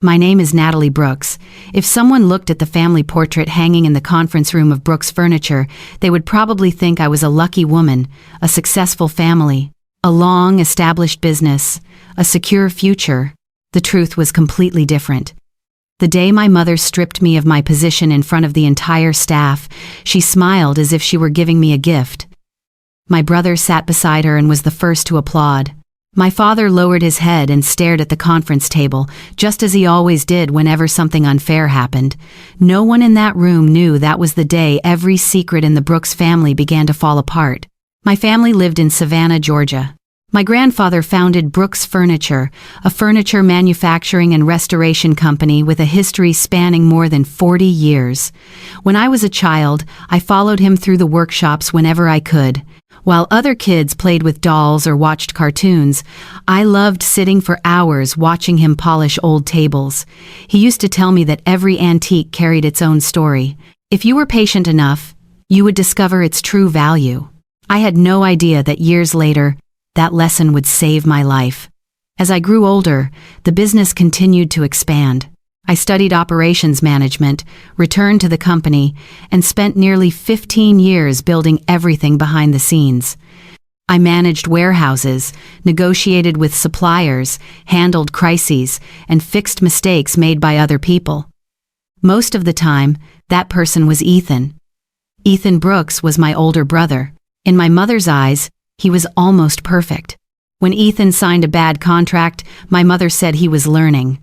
My name is Natalie Brooks. If someone looked at the family portrait hanging in the conference room of Brooks Furniture, they would probably think I was a lucky woman, a successful family, a long, established business, a secure future. The truth was completely different. The day my mother stripped me of my position in front of the entire staff, she smiled as if she were giving me a gift. My brother sat beside her and was the first to applaud. My father lowered his head and stared at the conference table, just as he always did whenever something unfair happened. No one in that room knew that was the day every secret in the Brooks family began to fall apart. My family lived in Savannah, Georgia. My grandfather founded Brooks Furniture, a furniture manufacturing and restoration company with a history spanning more than 40 years. When I was a child, I followed him through the workshops whenever I could. While other kids played with dolls or watched cartoons, I loved sitting for hours watching him polish old tables. He used to tell me that every antique carried its own story. If you were patient enough, you would discover its true value. I had no idea that years later, that lesson would save my life. As I grew older, the business continued to expand. I studied operations management, returned to the company, and spent nearly 15 years building everything behind the scenes. I managed warehouses, negotiated with suppliers, handled crises, and fixed mistakes made by other people. Most of the time, that person was Ethan. Ethan Brooks was my older brother. In my mother's eyes, he was almost perfect. When Ethan signed a bad contract, my mother said he was learning.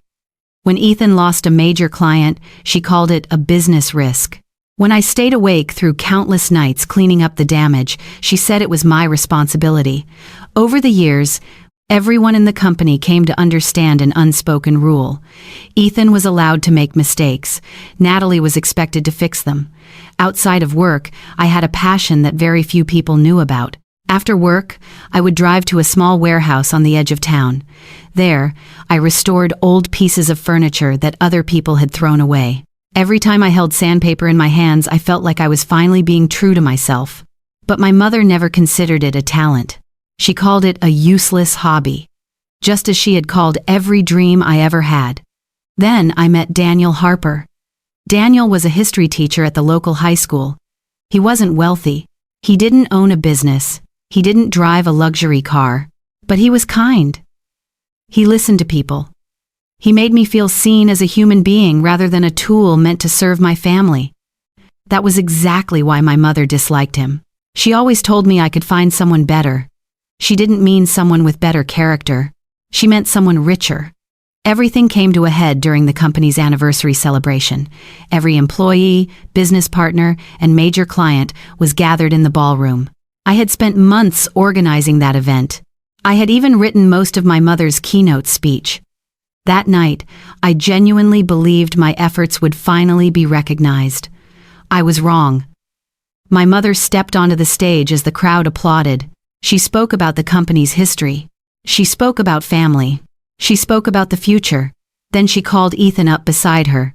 When Ethan lost a major client, she called it a business risk. When I stayed awake through countless nights cleaning up the damage, she said it was my responsibility. Over the years, everyone in the company came to understand an unspoken rule. Ethan was allowed to make mistakes. Natalie was expected to fix them. Outside of work, I had a passion that very few people knew about. After work, I would drive to a small warehouse on the edge of town. There, I restored old pieces of furniture that other people had thrown away. Every time I held sandpaper in my hands, I felt like I was finally being true to myself. But my mother never considered it a talent. She called it a useless hobby, just as she had called every dream I ever had. Then I met Daniel Harper. Daniel was a history teacher at the local high school. He wasn't wealthy. He didn't own a business. He didn't drive a luxury car, but he was kind. He listened to people. He made me feel seen as a human being rather than a tool meant to serve my family. That was exactly why my mother disliked him. She always told me I could find someone better. She didn't mean someone with better character. She meant someone richer. Everything came to a head during the company's anniversary celebration. Every employee, business partner, and major client was gathered in the ballroom. I had spent months organizing that event. I had even written most of my mother's keynote speech. That night, I genuinely believed my efforts would finally be recognized. I was wrong. My mother stepped onto the stage as the crowd applauded. She spoke about the company's history. She spoke about family. She spoke about the future. Then she called Ethan up beside her.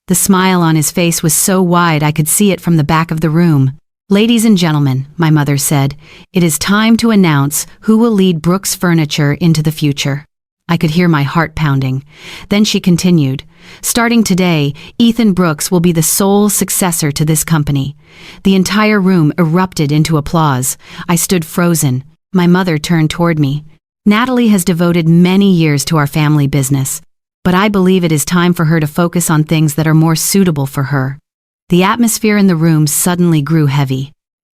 The smile on his face was so wide I could see it from the back of the room. "Ladies and gentlemen," my mother said, "it is time to announce who will lead Brooks Furniture into the future." I could hear my heart pounding. Then she continued, "Starting today, Ethan Brooks will be the sole successor to this company." The entire room erupted into applause. I stood frozen. My mother turned toward me. "Natalie has devoted many years to our family business, but I believe it is time for her to focus on things that are more suitable for her." The atmosphere in the room suddenly grew heavy.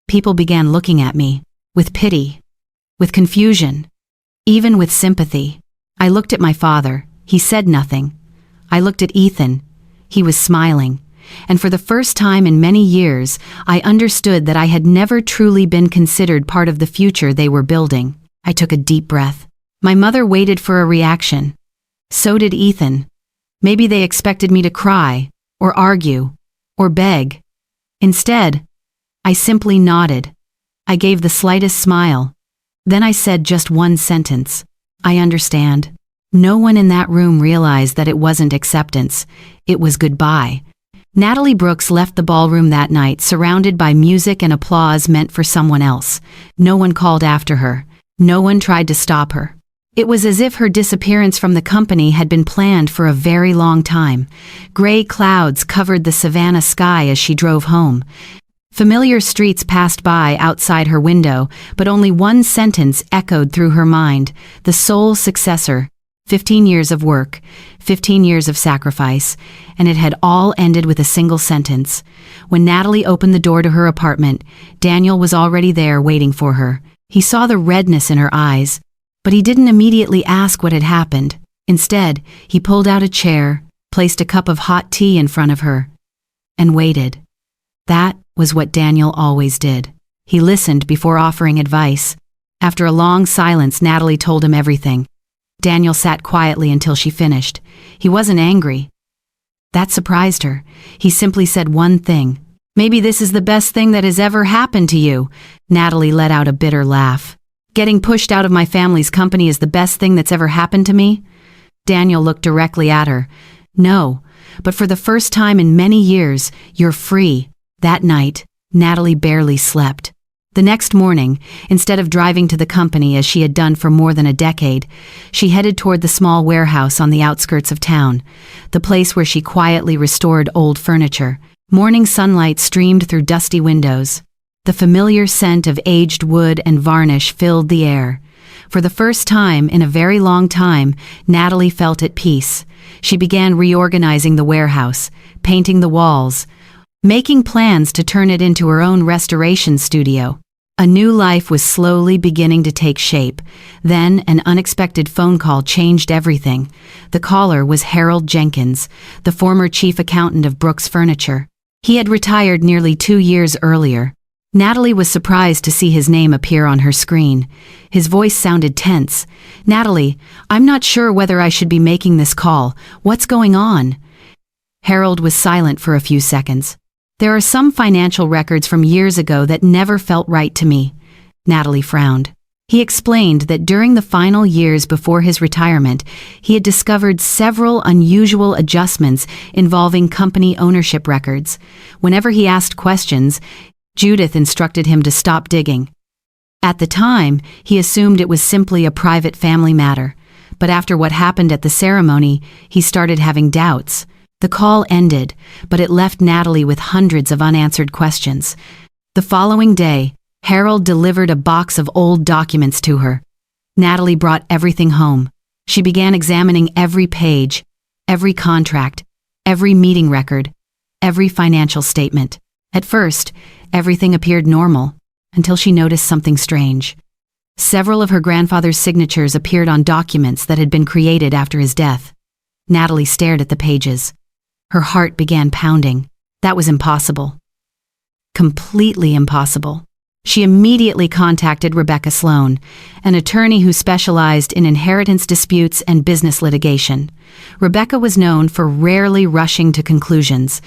People began looking at me, with pity, with confusion, even with sympathy. I looked at my father. He said nothing. I looked at Ethan. He was smiling. And for the first time in many years, I understood that I had never truly been considered part of the future they were building. I took a deep breath. My mother waited for a reaction. So did Ethan. Maybe they expected me to cry, or argue, or beg. Instead, I simply nodded. I gave the slightest smile. Then I said just one sentence. "I understand." No one in that room realized that it wasn't acceptance. It was goodbye. Natalie Brooks left the ballroom that night surrounded by music and applause meant for someone else. No one called after her. No one tried to stop her. It was as if her disappearance from the company had been planned for a very long time. Gray clouds covered the savannah sky as she drove home. Familiar streets passed by outside her window, but only one sentence echoed through her mind: the sole successor. 15 years of work, 15 years of sacrifice, and it had all ended with a single sentence. When Natalie opened the door to her apartment, Daniel was already there waiting for her. He saw the redness in her eyes, but he didn't immediately ask what had happened. Instead, he pulled out a chair, placed a cup of hot tea in front of her, and waited. That was what Daniel always did. He listened before offering advice. After a long silence, Natalie told him everything. Daniel sat quietly until she finished. He wasn't angry. That surprised her. He simply said one thing. "Maybe this is the best thing that has ever happened to you." Natalie let out a bitter laugh. "Getting pushed out of my family's company is the best thing that's ever happened to me?" Daniel looked directly at her. "No, but for the first time in many years, you're free." That night, Natalie barely slept. The next morning, instead of driving to the company as she had done for more than a decade, she headed toward the small warehouse on the outskirts of town, the place where she quietly restored old furniture. Morning sunlight streamed through dusty windows. The familiar scent of aged wood and varnish filled the air. For the first time in a very long time, Natalie felt at peace. She began reorganizing the warehouse, painting the walls, making plans to turn it into her own restoration studio. A new life was slowly beginning to take shape. Then an unexpected phone call changed everything. The caller was Harold Jenkins, the former chief accountant of Brooks Furniture. He had retired nearly 2 years earlier. Natalie was surprised to see his name appear on her screen. His voice sounded tense. "Natalie, I'm not sure whether I should be making this call. What's going on?" Harold was silent for a few seconds. "There are some financial records from years ago that never felt right to me." Natalie frowned. He explained that during the final years before his retirement, he had discovered several unusual adjustments involving company ownership records. Whenever he asked questions, Judith instructed him to stop digging. At the time, he assumed it was simply a private family matter, but after what happened at the ceremony, he started having doubts. The call ended, but it left Natalie with hundreds of unanswered questions. The following day, Harold delivered a box of old documents to her. Natalie brought everything home. She began examining every page, every contract, every meeting record, every financial statement. At first, everything appeared normal, until she noticed something strange. Several of her grandfather's signatures appeared on documents that had been created after his death. Natalie stared at the pages. Her heart began pounding. That was impossible. Completely impossible. She immediately contacted Rebecca Sloan, an attorney who specialized in inheritance disputes and business litigation. Rebecca was known for rarely rushing to conclusions,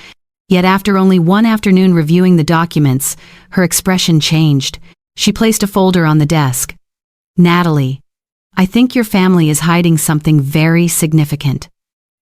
yet after only one afternoon reviewing the documents, her expression changed. She placed a folder on the desk. "Natalie, I think your family is hiding something very significant."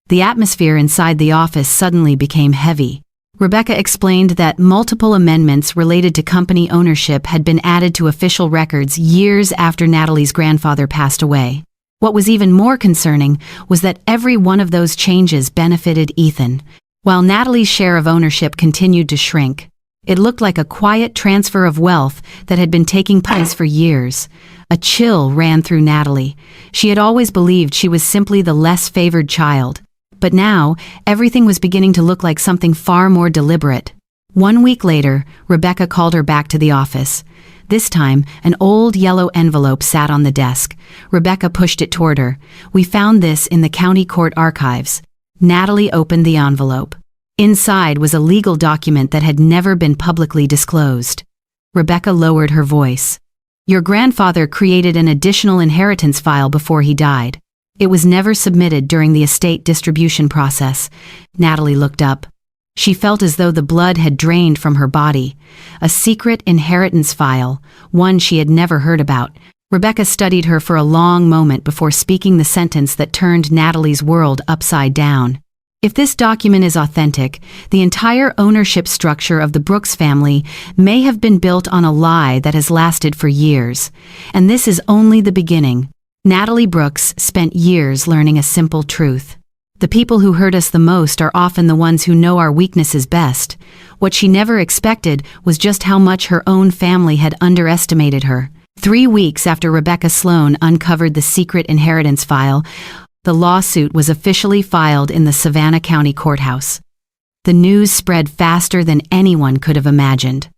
The atmosphere inside the office suddenly became heavy. Rebecca explained that multiple amendments related to company ownership had been added to official records years after Natalie's grandfather passed away. What was even more concerning was that every one of those changes benefited Ethan, while Natalie's share of ownership continued to shrink. It looked like a quiet transfer of wealth that had been taking place for years. A chill ran through Natalie. She had always believed she was simply the less favored child. But now, everything was beginning to look like something far more deliberate. 1 week later, Rebecca called her back to the office. This time, an old yellow envelope sat on the desk. Rebecca pushed it toward her. "We found this in the county court archives." Natalie opened the envelope. Inside was a legal document that had never been publicly disclosed. Rebecca lowered her voice. "Your grandfather created an additional inheritance file before he died. It was never submitted during the estate distribution process." Natalie looked up. She felt as though the blood had drained from her body. A secret inheritance file, one she had never heard about. Rebecca studied her for a long moment before speaking the sentence that turned Natalie's world upside down. "If this document is authentic, the entire ownership structure of the Brooks family may have been built on a lie that has lasted for years. And this is only the beginning. Natalie Brooks spent years learning a simple truth. The people who hurt us the most are often the ones who know our weaknesses best. What she never expected was just how much her own family had underestimated her. 3 weeks after Rebecca Sloan uncovered the secret inheritance file, the lawsuit was officially filed in the Savannah County Courthouse. The news spread faster than anyone could have imagined.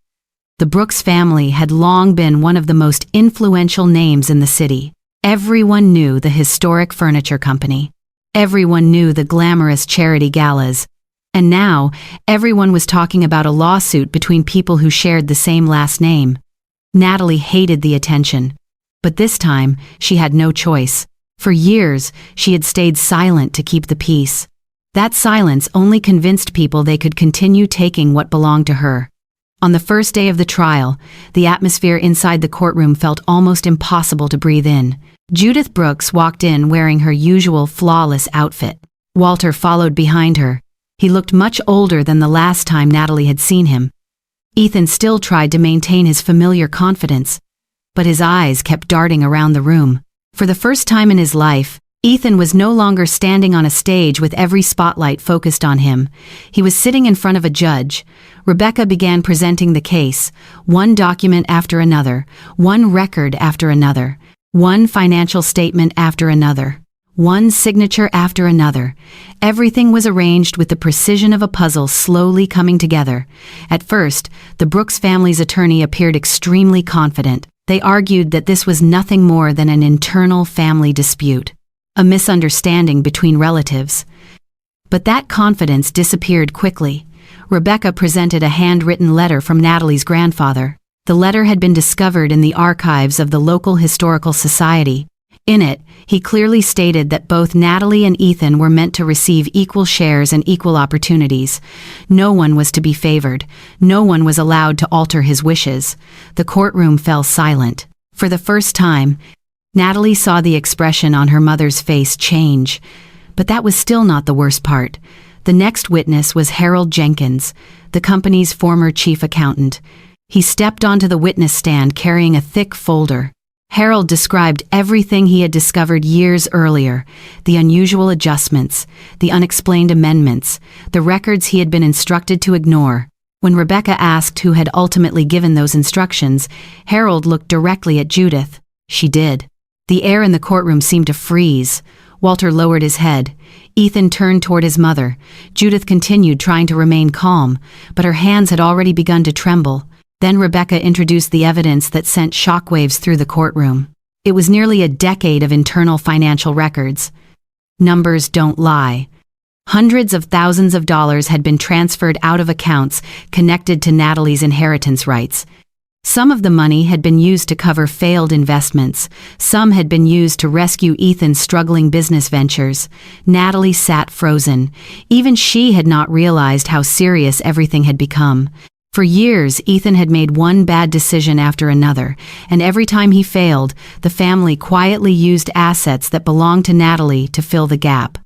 The Brooks family had long been one of the most influential names in the city. Everyone knew the historic furniture company. Everyone knew the glamorous charity galas. And now, everyone was talking about a lawsuit between people who shared the same last name. Natalie hated the attention. But this time, she had no choice. For years, she had stayed silent to keep the peace. That silence only convinced people they could continue taking what belonged to her. On the first day of the trial, the atmosphere inside the courtroom felt almost impossible to breathe in. Judith Brooks walked in wearing her usual flawless outfit. Walter followed behind her. He looked much older than the last time Natalie had seen him. Ethan still tried to maintain his familiar confidence, but his eyes kept darting around the room. For the first time in his life, Ethan was no longer standing on a stage with every spotlight focused on him. He was sitting in front of a judge. Rebecca began presenting the case, one document after another, one record after another, one financial statement after another, one signature after another. Everything was arranged with the precision of a puzzle slowly coming together. At first, the Brooks family's attorney appeared extremely confident. They argued that this was nothing more than an internal family dispute, a misunderstanding between relatives. But that confidence disappeared quickly. Rebecca presented a handwritten letter from Natalie's grandfather. The letter had been discovered in the archives of the local historical society. In it, he clearly stated that both Natalie and Ethan were meant to receive equal shares and equal opportunities. No one was to be favored. No one was allowed to alter his wishes. The courtroom fell silent. For the first time, Natalie saw the expression on her mother's face change. But that was still not the worst part. The next witness was Harold Jenkins, the company's former chief accountant. He stepped onto the witness stand carrying a thick folder. Harold described everything he had discovered years earlier, the unusual adjustments, the unexplained amendments, the records he had been instructed to ignore. When Rebecca asked who had ultimately given those instructions, Harold looked directly at Judith. She did. The air in the courtroom seemed to freeze. Walter lowered his head. Ethan turned toward his mother. Judith continued trying to remain calm, but her hands had already begun to tremble. Then Rebecca introduced the evidence that sent shockwaves through the courtroom. It was nearly a decade of internal financial records. Numbers don't lie. Hundreds of thousands of dollars had been transferred out of accounts connected to Natalie's inheritance rights. Some of the money had been used to cover failed investments. Some had been used to rescue Ethan's struggling business ventures. Natalie sat frozen. Even she had not realized how serious everything had become. For years, Ethan had made one bad decision after another, and every time he failed, the family quietly used assets that belonged to Natalie to fill the gap.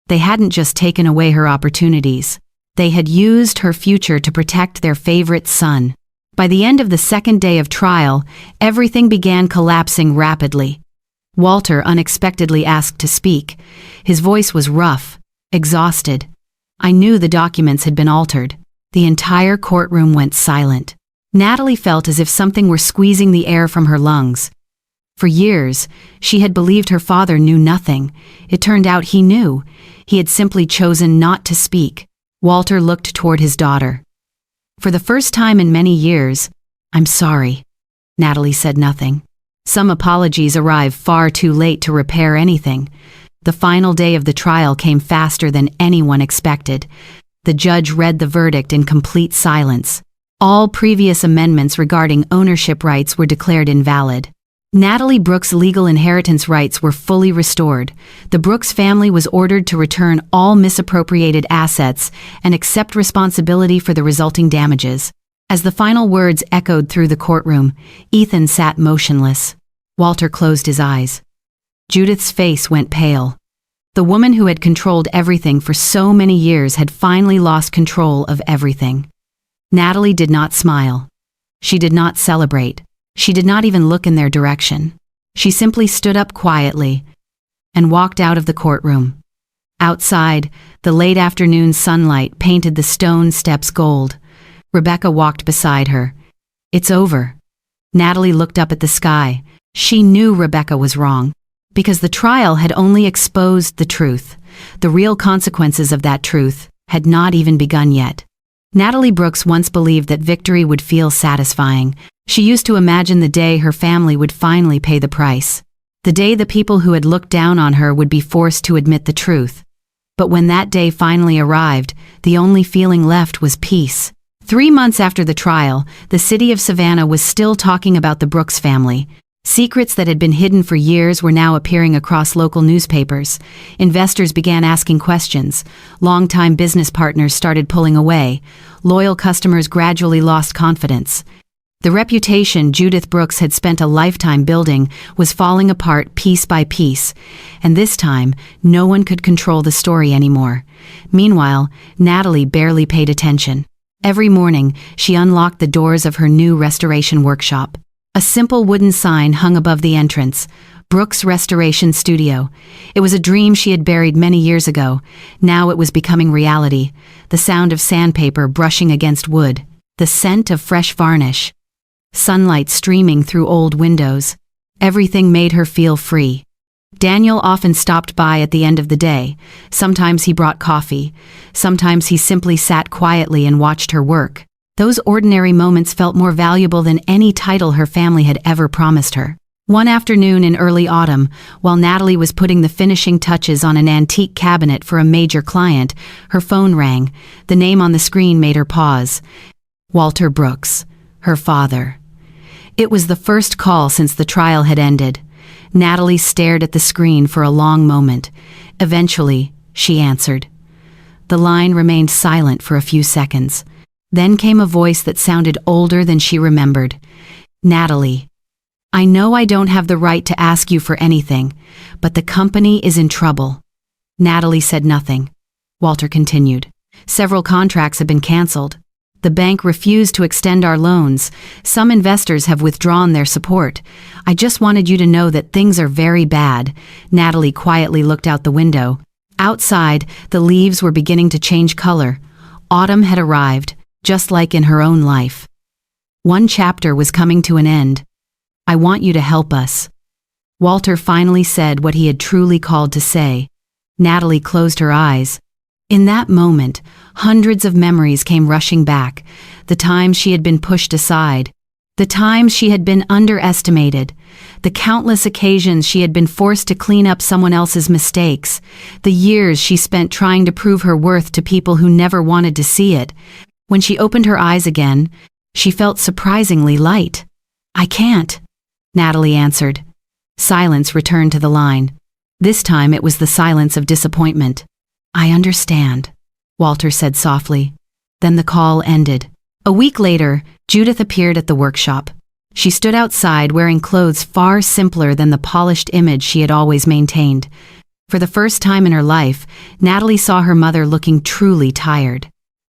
They hadn't just taken away her opportunities. They had used her future to protect their favorite son. By the end of the second day of trial, everything began collapsing rapidly. Walter unexpectedly asked to speak. His voice was rough, exhausted. I knew the documents had been altered. The entire courtroom went silent. Natalie felt as if something were squeezing the air from her lungs. For years, she had believed her father knew nothing. It turned out he knew. He had simply chosen not to speak. Walter looked toward his daughter. For the first time in many years, "I'm sorry." Natalie said nothing. Some apologies arrived far too late to repair anything. The final day of the trial came faster than anyone expected. The judge read the verdict in complete silence. All previous amendments regarding ownership rights were declared invalid. Natalie Brooks' legal inheritance rights were fully restored. The Brooks family was ordered to return all misappropriated assets and accept responsibility for the resulting damages. As the final words echoed through the courtroom, Ethan sat motionless. Walter closed his eyes. Judith's face went pale. The woman who had controlled everything for so many years had finally lost control of everything. Natalie did not smile. She did not celebrate. She did not even look in their direction. She simply stood up quietly and walked out of the courtroom. Outside, the late afternoon sunlight painted the stone steps gold. Rebecca walked beside her. "It's over." Natalie looked up at the sky. She knew Rebecca was wrong, because the trial had only exposed the truth. The real consequences of that truth had not even begun yet. Natalie Brooks once believed that victory would feel satisfying. She used to imagine the day her family would finally pay the price. The day the people who had looked down on her would be forced to admit the truth. But when that day finally arrived, the only feeling left was peace. 3 months after the trial, the city of Savannah was still talking about the Brooks family. Secrets that had been hidden for years were now appearing across local newspapers. Investors began asking questions. Longtime business partners started pulling away. Loyal customers gradually lost confidence. The reputation Judith Brooks had spent a lifetime building was falling apart piece by piece, and this time, no one could control the story anymore. Meanwhile, Natalie barely paid attention. Every morning, she unlocked the doors of her new restoration workshop. A simple wooden sign hung above the entrance, Brooks Restoration Studio. It was a dream she had buried many years ago. Now it was becoming reality. The sound of sandpaper brushing against wood, the scent of fresh varnish, sunlight streaming through old windows. Everything made her feel free. Daniel often stopped by at the end of the day. Sometimes he brought coffee. Sometimes he simply sat quietly and watched her work. Those ordinary moments felt more valuable than any title her family had ever promised her. One afternoon in early autumn, while Natalie was putting the finishing touches on an antique cabinet for a major client, her phone rang. The name on the screen made her pause. Walter Brooks, her father. It was the first call since the trial had ended. Natalie stared at the screen for a long moment. Eventually, she answered. The line remained silent for a few seconds. Then came a voice that sounded older than she remembered. Natalie, I know I don't have the right to ask you for anything, but the company is in trouble. Natalie said nothing. Walter continued. Several contracts have been canceled. The bank refused to extend our loans. Some investors have withdrawn their support. I just wanted you to know that things are very bad. Natalie quietly looked out the window. Outside, the leaves were beginning to change color. Autumn had arrived, just like in her own life. One chapter was coming to an end. I want you to help us. Walter finally said what he had truly called to say. Natalie closed her eyes. In that moment, hundreds of memories came rushing back. The times she had been pushed aside. The times she had been underestimated. The countless occasions she had been forced to clean up someone else's mistakes. The years she spent trying to prove her worth to people who never wanted to see it. When she opened her eyes again, she felt surprisingly light. I can't, Natalie answered. Silence returned to the line. This time it was the silence of disappointment. I understand, Walter said softly. Then the call ended. A week later, Judith appeared at the workshop. She stood outside wearing clothes far simpler than the polished image she had always maintained. For the first time in her life, Natalie saw her mother looking truly tired.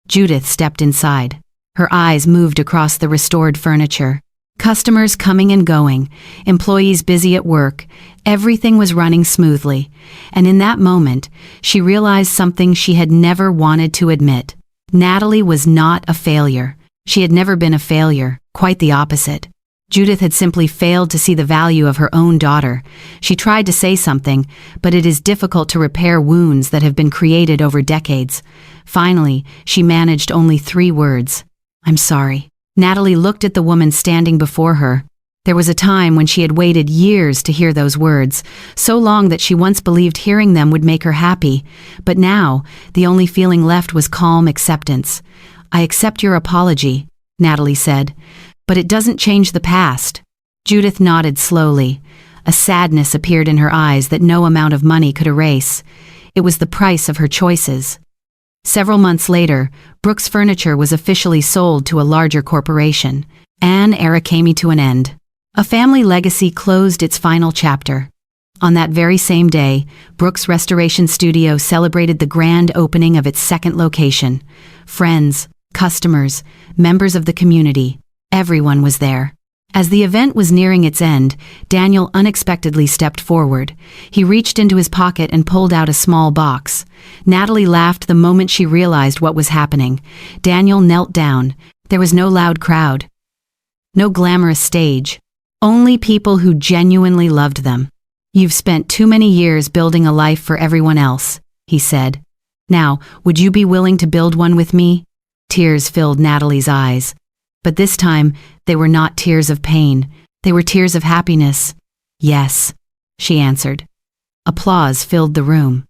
Judith stepped inside. Her eyes moved across the restored furniture. Customers coming and going, employees busy at work, everything was running smoothly. And in that moment, she realized something she had never wanted to admit. Natalie was not a failure. She had never been a failure, quite the opposite. Judith had simply failed to see the value of her own daughter. She tried to say something, but it is difficult to repair wounds that have been created over decades. Finally, she managed only 3 words. I'm sorry. Natalie looked at the woman standing before her. There was a time when she had waited years to hear those words, so long that she once believed hearing them would make her happy. But now, the only feeling left was calm acceptance. I accept your apology, Natalie said, but it doesn't change the past. Judith nodded slowly. A sadness appeared in her eyes that no amount of money could erase. It was the price of her choices. Several months later, Brooks Furniture was officially sold to a larger corporation. An era came to an end. A family legacy closed its final chapter. On that very same day, Brooks Restoration Studio celebrated the grand opening of its second location. Friends, customers, members of the community, everyone was there. As the event was nearing its end, Daniel unexpectedly stepped forward. He reached into his pocket and pulled out a small box. Natalie laughed the moment she realized what was happening. Daniel knelt down. There was no loud crowd. No glamorous stage. Only people who genuinely loved them. "You've spent too many years building a life for everyone else," he said. "Now, would you be willing to build one with me?" Tears filled Natalie's eyes. But this time, they were not tears of pain. They were tears of happiness. "Yes," she answered. Applause filled the room.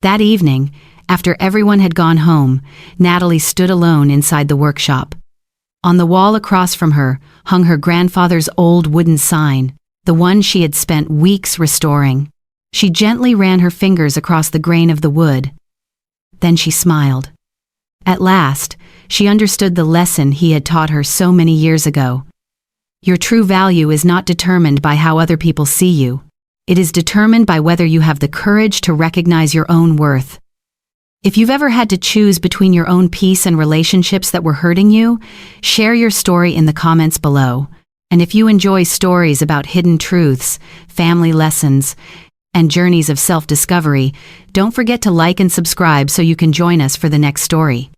That evening, after everyone had gone home, Natalie stood alone inside the workshop. On the wall across from her hung her grandfather's old wooden sign, the one she had spent weeks restoring. She gently ran her fingers across the grain of the wood. Then she smiled. At last, she understood the lesson he had taught her so many years ago. Your true value is not determined by how other people see you. It is determined by whether you have the courage to recognize your own worth. If you've ever had to choose between your own peace and relationships that were hurting you, share your story in the comments below. And if you enjoy stories about hidden truths, family lessons, and journeys of self-discovery, don't forget to like and subscribe so you can join us for the next story.